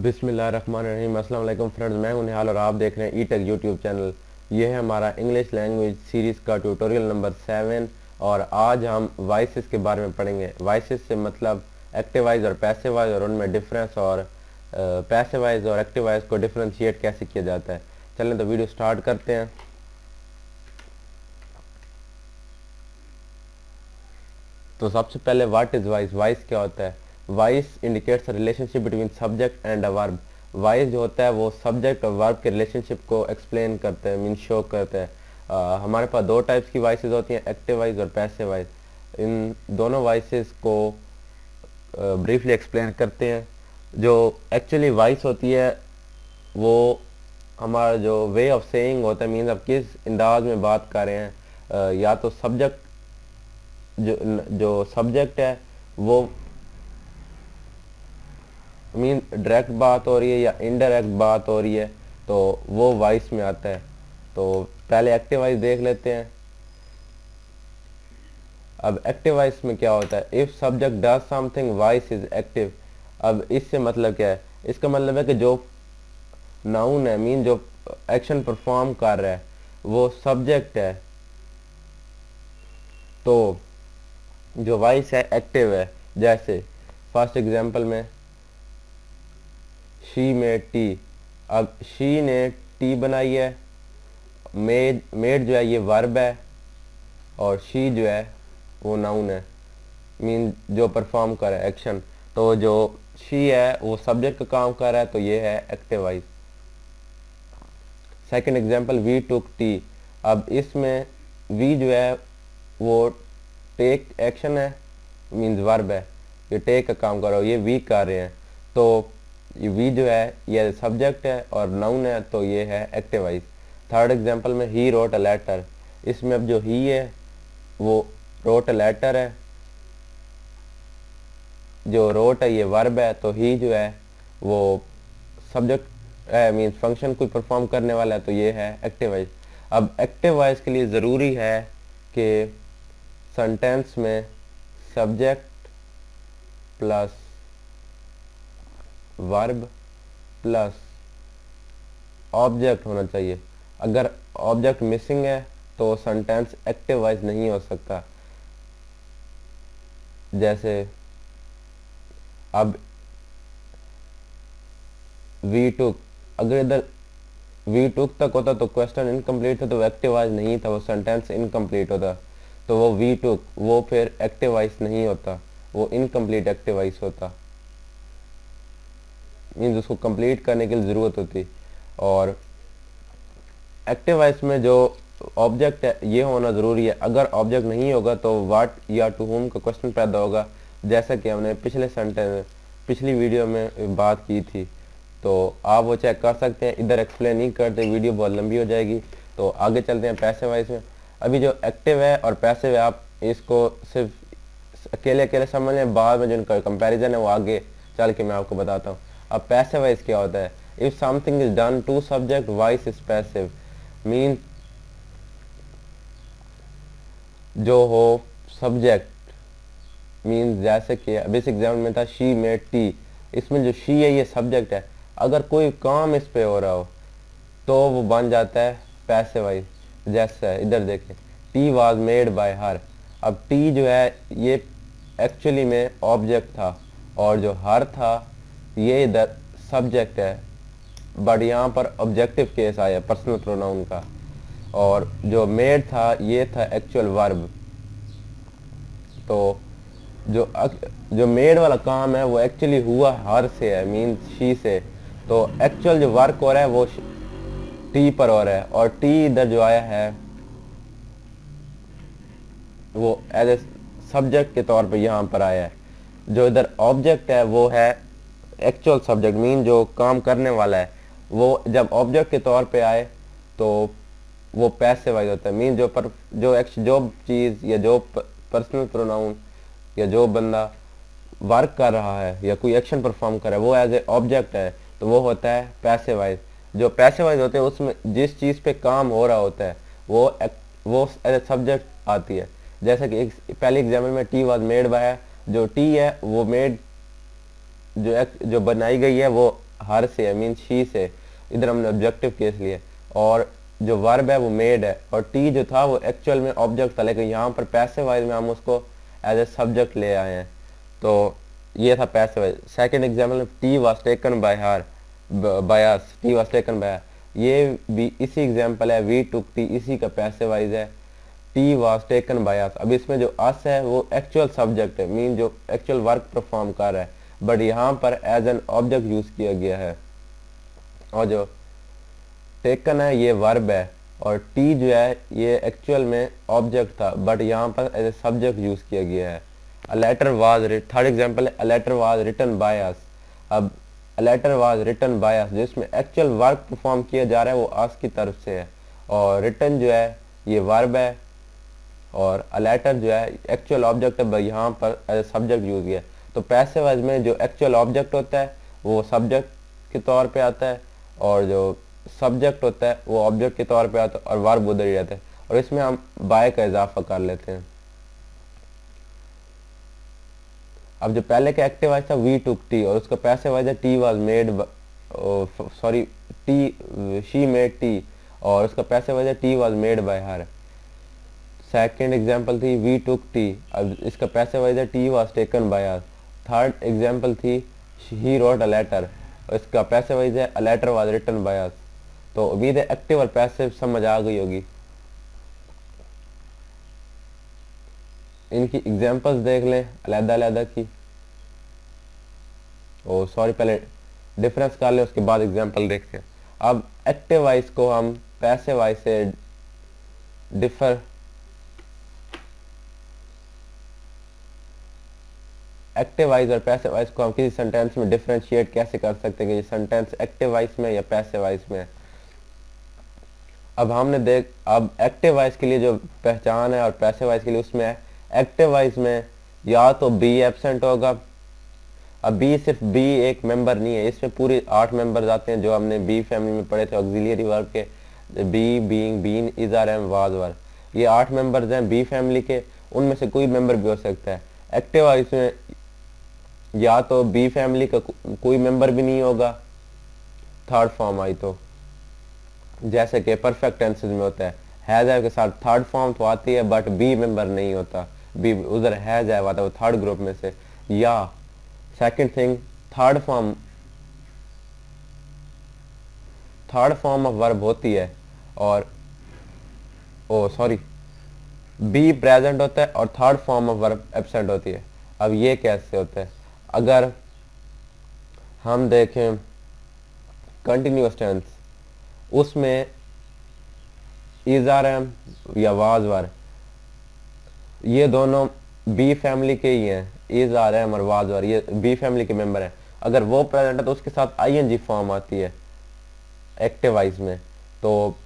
बिस्मिल्लाहिर्रहमानिर्रहीम। अस्सलाम वालेकुम फ्रेंड्स, मैं हूं निहाल और आप देख रहे हैं ई टेक यूट्यूब चैनल। ये है हमारा इंग्लिश लैंग्वेज सीरीज़ का ट्यूटोरियल नंबर 7 और आज हम वॉइसेस के बारे में पढ़ेंगे। वॉइसेस से मतलब एक्टिव वॉइस और पैसिव वॉइस और उनमें डिफरेंस और पैसिव वॉइस और एक्टिव वॉइस को डिफ्रेंशिएट कैसे किया जाता है। चलें तो वीडियो स्टार्ट करते हैं। तो सबसे पहले व्हाट इज़ वॉइस। वॉइस क्या होता है? Voice indicates relationship between subject and a verb. Voice जो होता है वो सब्जेक्ट और वर्ब के रिलेशनशिप को एक्सप्लेन करते हैं, मीन शो करते हैं। हमारे पास दो टाइप्स की वॉइसेस होती हैं, एक्टिव वॉइस और पैसिव वॉइस। इन दोनों वॉइसेस को ब्रीफली एक्सप्लेन करते हैं। जो एक्चुअली वॉइस होती है वो हमारा जो वे ऑफ सेइंग होता है, मीन्स आप किस अंदाज में बात कर रहे हैं। या तो सब्जेक्ट जो जो सब्जेक्ट है वो मीन डायरेक्ट बात हो रही है या इनडायरेक्ट बात हो रही है, तो वो वॉइस में आता है। तो पहले एक्टिव वॉइस देख लेते हैं। अब एक्टिव वॉइस में क्या होता है? If subject does something voice is active. अब इससे मतलब क्या है? इसका मतलब है कि जो नाउन है, मीन जो एक्शन परफॉर्म कर रहा है वो सब्जेक्ट है, तो जो वॉइस है एक्टिव है। जैसे फर्स्ट एग्जांपल में शी मेड टी। अब शी ने टी बनाई है। मेड जो है ये वर्ब है और शी जो है वो नाउन है, मीन जो परफॉर्म कर रहा है एक्शन। तो जो शी है वो सब्जेक्ट का काम कर रहा है, तो ये है active voice. Second example we took tea. अब इसमें वी जो है वो टेक एक्शन है, मीन्स वर्ब है, ये टेक का काम कर रहा हो, ये वी कर रहे हैं। तो ये वी जो है ये सब्जेक्ट है और नाउन है, तो ये है एक्टिव वॉइस। थर्ड एग्जांपल में ही रोट अ लेटर। इसमें अब जो ही है वो रोट अ लेटर है, जो रोट है ये वर्ब है, तो ही जो है वो सब्जेक्ट है, मीन्स फंक्शन कोई परफॉर्म करने वाला है, तो ये है एक्टिव वॉइस। अब एक्टिव वॉइस के लिए ज़रूरी है कि सेंटेंस में subject plus verb plus object होना चाहिए। अगर ऑब्जेक्ट मिसिंग है तो सेंटेंस एक्टिव वॉइस नहीं हो सकता। जैसे अब वी टुक, अगर इधर वी टुक तक होता तो क्वेश्चन इनकम्प्लीट था, तो एक्टिव वॉइस नहीं था, वो सेंटेंस इनकम्प्लीट होता। तो वो वी टुक वो फिर एक्टिव वॉइस नहीं होता, वो इनकम्प्लीट एक्टिव वॉइस होता, मीन्स उसको कंप्लीट करने की ज़रूरत होती। और एक्टिव वॉइस में जो ऑब्जेक्ट है ये होना ज़रूरी है। अगर ऑब्जेक्ट नहीं होगा तो व्हाट या टू होम का क्वेश्चन पैदा होगा, जैसा कि हमने पिछली वीडियो में बात की थी। तो आप वो चेक कर सकते हैं, इधर एक्सप्लेन नहीं करते, वीडियो बहुत लंबी हो जाएगी। तो आगे चलते हैं पैसिव वॉइस में। अभी जो एक्टिव है और पैसिव है आप इसको सिर्फ अकेले अकेले समझ लें, बाद में जो इनका कंपेरिजन है वो आगे चल के मैं आपको बताता हूँ। अब पैसिव वॉइस क्या होता है? If something is done to subject voice is passive. Mean जो हो सब्जेक्ट, मीन जैसे कि बेसिक एग्जाम्पल में था शी मेड टी। इसमें जो शी है ये सब्जेक्ट है, अगर कोई काम इस पे हो रहा हो तो वो बन जाता है पैसिव वॉइस। जैसे इधर देखें, टी वाज मेड बाय हर। अब टी जो है ये एक्चुअली में ऑब्जेक्ट था और जो हर था ये इधर सब्जेक्ट है, बट यहाँ पर ऑब्जेक्टिव केस आया पर्सनल प्रोनाउन का। और जो मेड था ये था एक्चुअल वर्ब। तो जो मेड वाला काम है वो एक्चुअली हुआ हर से है, मीन शी से। तो एक्चुअल जो वर्क हो रहा है वो टी पर हो रहा है, और टी इधर जो आया है वो एज ए सब्जेक्ट के तौर पे यहाँ पर आया है। जो इधर ऑब्जेक्ट है वो है एक्चुअल सब्जेक्ट, मीन जो काम करने वाला है। वो जब ऑब्जेक्ट के तौर पे आए तो वो पैसिव वॉइस होता है, मीन जो चीज़ या जो पर्सनल प्रोनाउन या जो बंदा वर्क कर रहा है या कोई एक्शन परफॉर्म कर रहा है वो एज ए ऑब्जेक्ट है, तो वो होता है पैसिव वॉइस। जो पैसिव वॉइस होते हैं उसमें जिस चीज़ पे काम हो रहा होता है वो एज ए सब्जेक्ट आती है। जैसे कि एक पहले एग्जाम्पल में टी वाज मेड बाय, जो टी है वो मेड जो बनाई गई है वो हर से मीन शी से, इधर हमने ऑब्जेक्टिव केस लिया, और जो वर्ब है वो मेड है, और टी जो था वो एक्चुअल में ऑब्जेक्ट था, लेकिन यहाँ पर पैसिव वॉइस में हम उसको एज ए सब्जेक्ट ले आए हैं। तो ये था passive voice. Second example, T was taken by her, bias, T was taken by, ये भी इसी एग्जाम्पल है, वी टुक टी, इसी का पैसिव वॉइस है, T was taken by us. अब इसमें जो अस है वो एक्चुअल सब्जेक्ट है, मीन जो एक्चुअल वर्क परफॉर्म कर रहा है, बट यहाँ पर एज एन ऑब्जेक्ट यूज किया गया है, और जो टेकन है ये वर्ब है, और टी जो है ये एक्चुअल में ऑब्जेक्ट था, बट यहाँ पर एज ए सब्जेक्ट यूज किया गया है। A letter was, third example है, a letter was written by us. अब a letter was written by us, जिसमें एक्चुअल वर्क परफॉर्म किया जा रहा है वो अस की तरफ से है, और रिटन जो है ये वर्ब है, और अ लेटर जो है एक्चुअल ऑब्जेक्ट है, यहाँ पर एज ए सब्जेक्ट यूज किया है। तो पैसिव वॉइस में जो एक्चुअल ऑब्जेक्ट होता है वो सब्जेक्ट के तौर पे आता है, और जो सब्जेक्ट होता है वो ऑब्जेक्ट के तौर पे आता है, और वर्ब उधर ही रहता है, और इसमें हम बाय का इजाफा कर लेते हैं। अब जो पहले का एक्टिव वॉइस था वी टुक टी, और उसका पैसिव वॉइस है tea was made, sorry T C made tea, और उसका पैसिव वॉइस है tea was made by her. Second example थी वी टुक टी, अब इसका पैसिव वॉइस है tea was taken by us. Third example थी he wrote a letter, और इसका पैसिव वॉइस है a letter was written by us. तो उम्मीद है एक्टिव और पैसिव समझ आ गई होगी। इनकी एग्जांपल्स देख लें अलग-अलग की, ओ सॉरी पहले डिफरेंस कर लें उसके बाद एग्जांपल देखते हैं। अब एक्टिव वॉइस को हम पैसिव वॉइस से डिफर, एक्टिव वॉइस और पैसिव वॉइस को हम किसी सेंटेंस में डिफरेंशिएट कैसे कर सकते हैं कि ये सेंटेंस एक्टिव वॉइस में या पैसिव वॉइस में है। अब हमने अब एक्टिव वॉइस के लिए जो पहचान है और पैसिव वॉइस के लिए उसमें है, एक्टिव वॉइस में या तो बी एब्सेंट होगा। अब बी सिर्फ बी एक मेंबर नहीं है, इसमें पूरे 8 मेंबर्स आते हैं जो हमने बी फैमिली में पढ़े थे ऑक्सिलियरी वर्ब के, be, being, been, is, are, am, was, were, ये 8 मेंबर्स हैं बी फैमिली के, उनमें से कोई मेंबर भी हो सकता है। एक्टिव वॉइस में या तो बी फैमिली का कोई मेंबर भी नहीं होगा, थर्ड फॉर्म आई तो, जैसे कि परफेक्ट टेंसेस में होता है, हैज है के साथ थर्ड फॉर्म तो आती है बट बी मेंबर नहीं होता, बी उधर हैज है आता है वो थर्ड ग्रुप में से। या second thing, third form of verb होती है, और ओ सॉरी बी प्रेजेंट होता है और third form of verb absent होती है। अब ये कैसे होता है, अगर हम देखें कंटिन्यूअस टेंस, उसमें इज, आर, एम या वाज, वर, ये दोनों बी फैमिली के ही हैं, इज, आर, एम और वाज, वर, ये बी फैमिली के मेंबर हैं। अगर वो प्रेजेंट है तो उसके साथ आईएनजी फॉर्म आती है एक्टिव वॉइस में। तो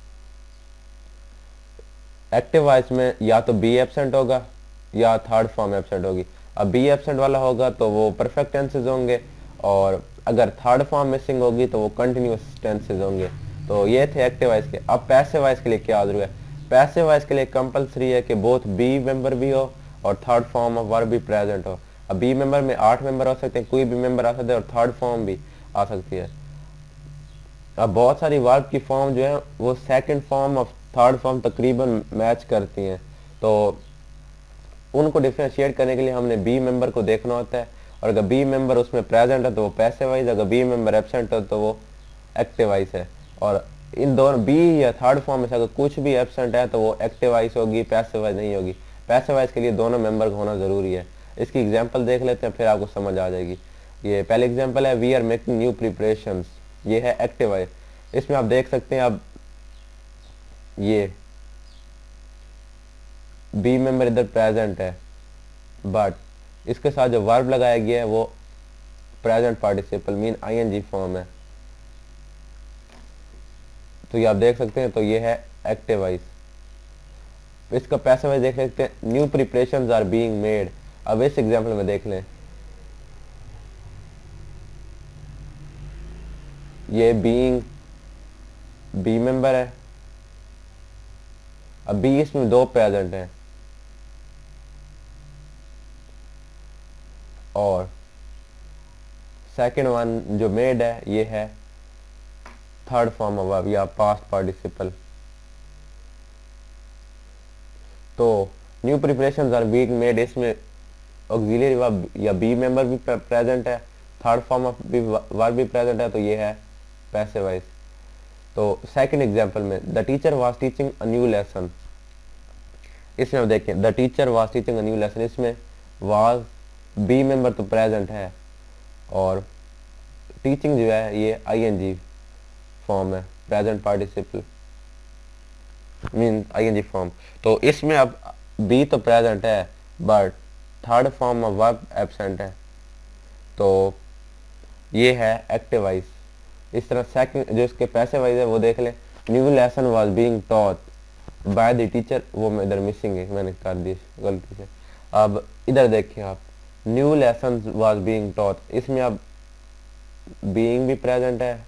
एक्टिव वॉइस में या तो बी एब्सेंट होगा या थर्ड फॉर्म एब्सेंट होगी। अब बी एब्सेंट वाला होगा तो वो परफेक्ट टेंसेस होंगे, और अगर थर्ड फॉर्म मिसिंग होगी तो वो कंटिन्यूअस टेंसेस होंगे। तो ये थे एक्टिव वॉइस के। अब पैसिव वॉइस के लिए क्या जरूरी है, पैसिव वॉइस के लिए कंपलसरी है कि बोथ बी मेंबर भी हो और थर्ड फॉर्म ऑफ वर्ब भी प्रेजेंट हो। अब बी मेंबर में 8 मेंबर हो सकते हैं, कोई भी मेंबर आ सकता है, और थर्ड फॉर्म भी आ सकती है। अब बहुत सारी वर्ब की फॉर्म जो है वो सेकंड फॉर्म और थर्ड फॉर्म तकरीबन मैच करती हैं, तो उनको डिफरेंशिएट करने के लिए हमने बी मेंबर को देखना होता है, और अगर बी मेंबर उसमें प्रेजेंट है तो वो पैसिव वॉइस, अगर बी मेंबर एब्सेंट है तो वो एक्टिव वॉइस है। और इन दोनों बी या थर्ड फॉर्म में से अगर कुछ भी एब्सेंट है तो वो एक्टिव वॉइस होगी, पैसिव वॉइस नहीं होगी। पैसिव वॉइस के लिए दोनों मेंबर का होना जरूरी है। इसकी एग्जांपल देख लेते हैं फिर आपको समझ आ जाएगी। ये पहले एग्जांपल है, we are making new preparations, ये है एक्टिव वॉइस। इसमें आप देख सकते हैं, अब ये बी मेंबर इधर प्रेजेंट है, बट इसके साथ जो वर्ब लगाया गया है वो present participle mean ING form है। तो ये आप देख सकते हैं, तो ये है एक्टिव वॉइस। इसका पैसिव वॉइस देख सकते हैं, new preparations are being made. अब इस एग्जांपल में देख लें, ये बीइंग बी मेंबर है, अब बी इसमें 2 प्रेजेंट हैं, और सेकंड वन जो मेड है ये है थर्ड फॉर्म ऑफ वर्ब या पास्ट पार्टिसिपल। तो new preparations are being made, इसमें ऑक्सिलरी वर्ब या बी मेंबर भी प्रेजेंट है, थर्ड फॉर्म ऑफ वर्ब भी प्रेजेंट है, तो ये है पैसिव वॉइस। तो सेकंड एग्जांपल में the teacher was teaching a new lesson, इसमें हम देखें the teacher was teaching a new lesson, इसमें वाज बी मेंबर तो प्रेजेंट है और टीचिंग जो है ये आईएनजी फॉर्म है, present participle mean ING form. तो इसमें अब बी तो प्रेजेंट है but third form of verb absent है, तो ये है एक्टिव वॉइस। इस तरह सेकंड जो इसके पैसिव वॉइस है वो देख लें, new lesson was being taught by the teacher, वो मैं इधर मिसिंग है, मैंने कर दी गलती से। अब इधर देखिए आप, new lesson was being taught, इसमें अब बीइंग भी प्रेजेंट है,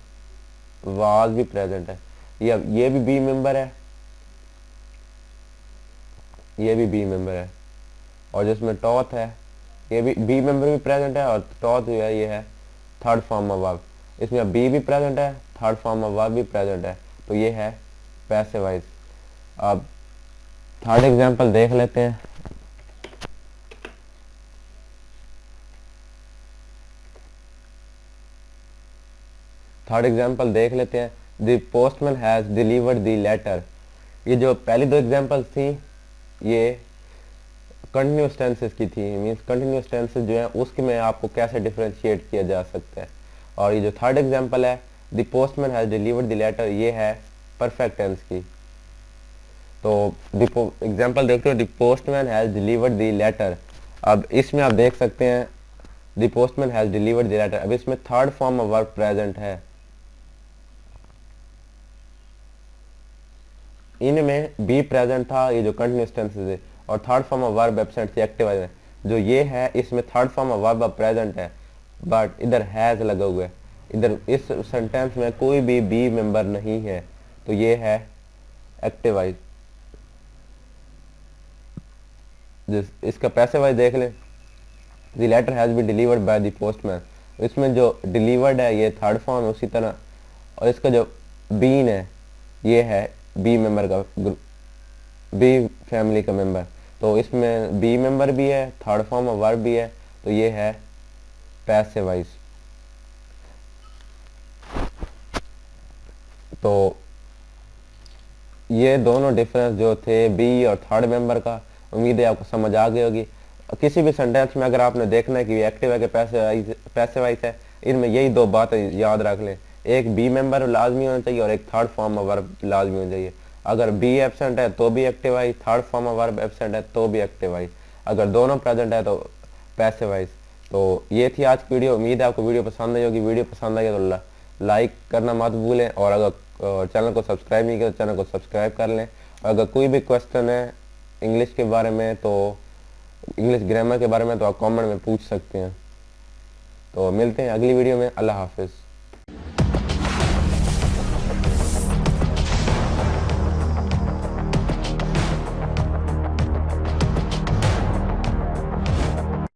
वाज भी प्रेजेंट है, ये भी बी मेंबर है, ये भी बी मेंबर है, और जिसमें टॉथ है ये भी बी मेंबर भी प्रेजेंट है, और टॉथ जो है ये है थर्ड फॉर्म ऑफ वर्ब, इसमें बी भी प्रेजेंट है, थर्ड फॉर्म ऑफ वर्ब भी प्रेजेंट है, तो ये है पैसिव वॉइस। अब थर्ड एग्जांपल देख लेते हैं। थर्ड एग्जांपल देख लेते हैं, the postman has delivered the letter. ये जो पहली दो एग्जांपल थी ये कंटिन्यूअस टेंसेस की थी, मींस कंटिन्यूअस टेंसेस जो है उसके में आपको कैसे डिफरेंशिएट किया जा सकता है, और ये जो थर्ड एग्जांपल है the postman has delivered the letter, ये है परफेक्ट टेंस की। तो एग्जांपल देखते हो, the postman has delivered the letter. अब इसमें आप देख सकते हैं the postman has delivered the letter, अब इसमें third form of verb present है, इनमें बी प्रेजेंट था, ये जो कंटिन्यूअस टेंसेस है, और third form of verb absent थी एक्टिव वॉइस में। जो ये है इसमें third form of verb present है बट इधर हैज लगा हुआ है, इधर इस सेंटेंस में कोई भी बी मेंबर नहीं है, तो ये है एक्टिव वॉइस। इसका पैसिव वॉइस देख लें, the letter has been delivered by the postman, इसमें जो डिलीवर्ड है ये थर्ड फॉर्म है उसी तरह, और इसका जो बीन है ये है बी मेंबर का, बी फैमिली का मेंबर, तो इसमें बी मेंबर भी है, थर्ड फॉर्म ऑफ वर्ब भी है, तो ये है पैसिव वॉइस। तो ये दोनों डिफरेंस जो थे बी और थर्ड मेंबर का, उम्मीद है आपको समझ आ गई होगी। किसी भी सेंटेंस में अगर आपने देखना है कि एक्टिव है कि पैसिव वॉइस है, इनमें यही दो बातें याद रख लें, एक बी मेंबर लाजमी होना चाहिए और एक थर्ड फॉर्म ऑफ वर्ब लाजमी होना चाहिए। अगर बी एब्सेंट है तो भी active voice, third form of verb absent है तो भी एक्टिव वॉइस, अगर दोनों प्रेजेंट है तो पैसिव वॉइस। तो ये थी आज की वीडियो, उम्मीद है आपको वीडियो पसंद आई होगी। वीडियो पसंद आई तो लाइक करना मत भूलें, और अगर चैनल को सब्सक्राइब नहीं किया तो चैनल को सब्सक्राइब कर लें। अगर कोई भी क्वेश्चन है इंग्लिश के बारे में, तो इंग्लिश ग्रामर के बारे में, तो आप कमेंट में पूछ सकते हैं। तो मिलते हैं अगली वीडियो में, अल्लाह हाफिज़।